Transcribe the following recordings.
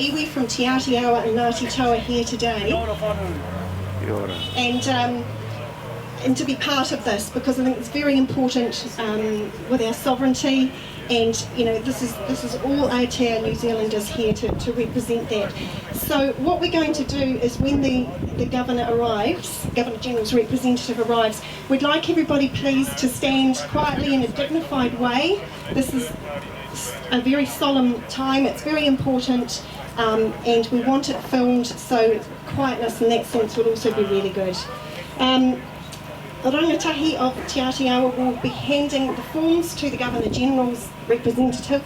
Iwi from Te Atiawa and Ngāti Toa here today, and to be part of this, because I think it's very important with our sovereignty, and you know, this is all Aotearoa New Zealanders here to represent that. So what we're going to do is, when the Governor arrives, Governor General's representative arrives, we'd like everybody please to stand quietly in a dignified way. This is a very solemn time, it's very important, and we want it filmed, so quietness in that sense would also be really good. The rangatahi of Te Atiawa will be handing the forms to the Governor-General's representative,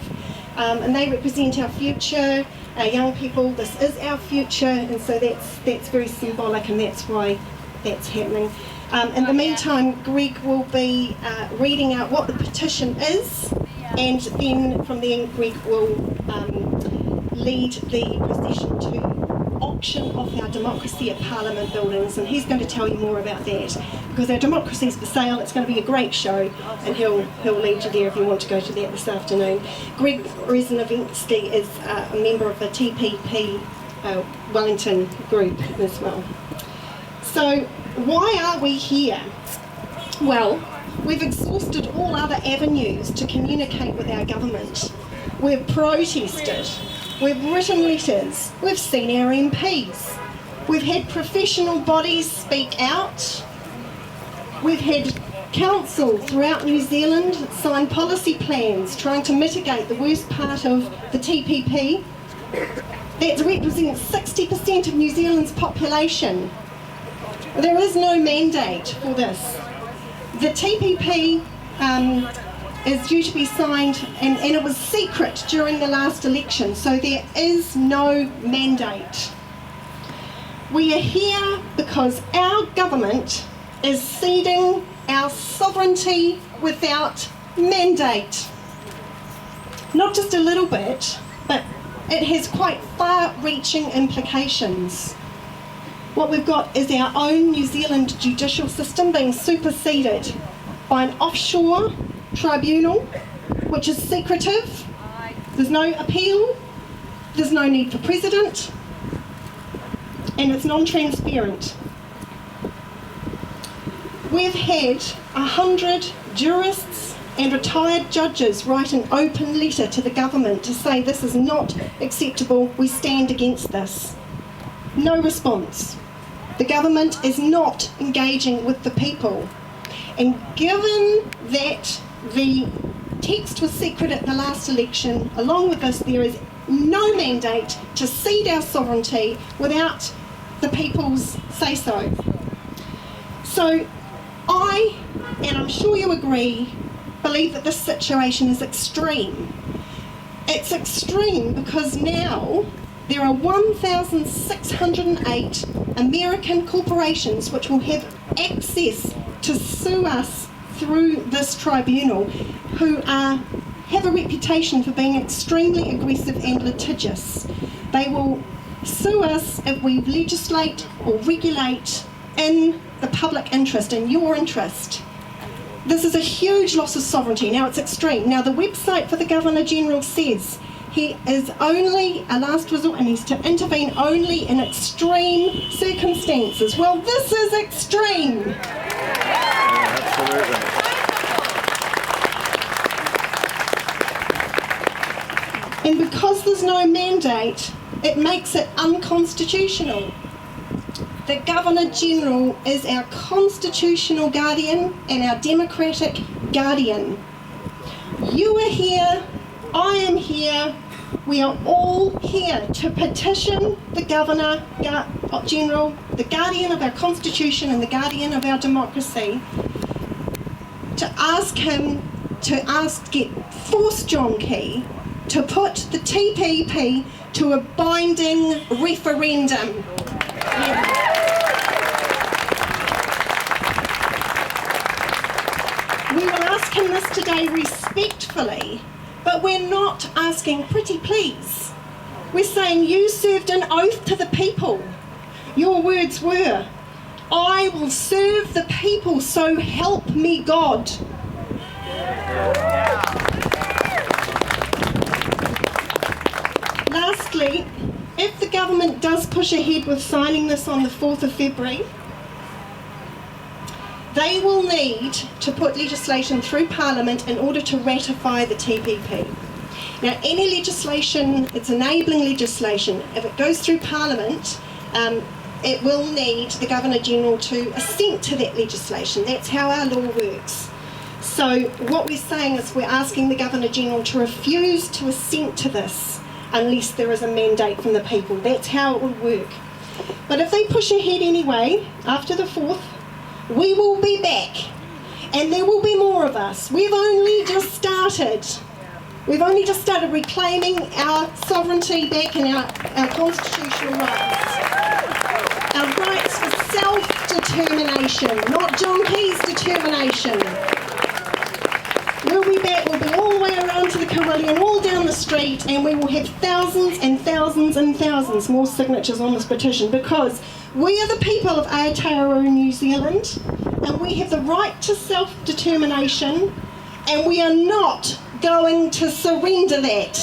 and they represent our future, our young people. This is our future, and so that's very symbolic, and that's why that's happening. In the meantime, Greg will be reading out what the petition is, and then from there Greg will lead the procession to auction off our Democracy at Parliament buildings, and he's going to tell you more about that, because our democracy is for sale. It's going to be a great show, and he'll lead you there if you want to go to that this afternoon. Greg Rezanovinsky is a member of the TPPA Wellington group as well. So why are we here? Well, we've exhausted all other avenues to communicate with our government. We've protested, we've written letters, we've seen our MPs, we've had professional bodies speak out, we've had council throughout New Zealand sign policy plans trying to mitigate the worst part of the TPP. That represents 60% of New Zealand's population. There is no mandate for this. The TPP is due to be signed, and it was secret during the last election, so there is no mandate. We are here because our government is ceding our sovereignty without mandate. Not just a little bit, but it has quite far-reaching implications. What we've got is our own New Zealand judicial system being superseded by an offshore tribunal, which is secretive. There's no appeal, there's no need for precedent, and it's non-transparent. We've had 100 jurists and retired judges write an open letter to the government to say this is not acceptable, we stand against this. No response. The government is not engaging with the people. And given that the text was secret at the last election, along with this, there is no mandate to cede our sovereignty without the people's say-so. So I, and I'm sure you agree, believe that this situation is extreme. It's extreme because now there are 1,608 American corporations which will have access to sue us through this tribunal, who have a reputation for being extremely aggressive and litigious. They will sue us if we legislate or regulate in the public interest, in your interest. This is a huge loss of sovereignty. Now, it's extreme. Now, the website for the Governor-General says he is only a last resort and he's to intervene only in extreme circumstances. Well, this is extreme. Absolutely. And because there's no mandate, it makes it unconstitutional. The Governor-General is our constitutional guardian and our democratic guardian. You are here, I am here, we are all here to petition the Governor-General, the guardian of our constitution and the guardian of our democracy, to ask him to force John Key to put the TPP to a binding referendum. Yeah. We will ask him this today respectfully, but we're not asking pretty please. We're saying you served an oath to the people. Your words were, I will serve the people, so help me God. Lastly, if the government does push ahead with signing this on the 4th of February, they will need to put legislation through Parliament in order to ratify the TPP. Now, any legislation, it's enabling legislation. If it goes through Parliament, it will need the Governor-General to assent to that legislation. That's how our law works. So what we're saying is we're asking the Governor-General to refuse to assent to this unless there is a mandate from the people. That's how it would work. But if they push ahead anyway, after the 4th, we will be back. And there will be more of us. We've only just started. We've only just started reclaiming our sovereignty back and our constitutional rights. Our rights for self-determination, not John Key's determination. We'll be back, we'll be all the way around to the Carillion, all down the street, and we will have thousands and thousands and thousands more signatures on this petition, because we are the people of Aotearoa, New Zealand, and we have the right to self-determination, and we are not going to surrender that.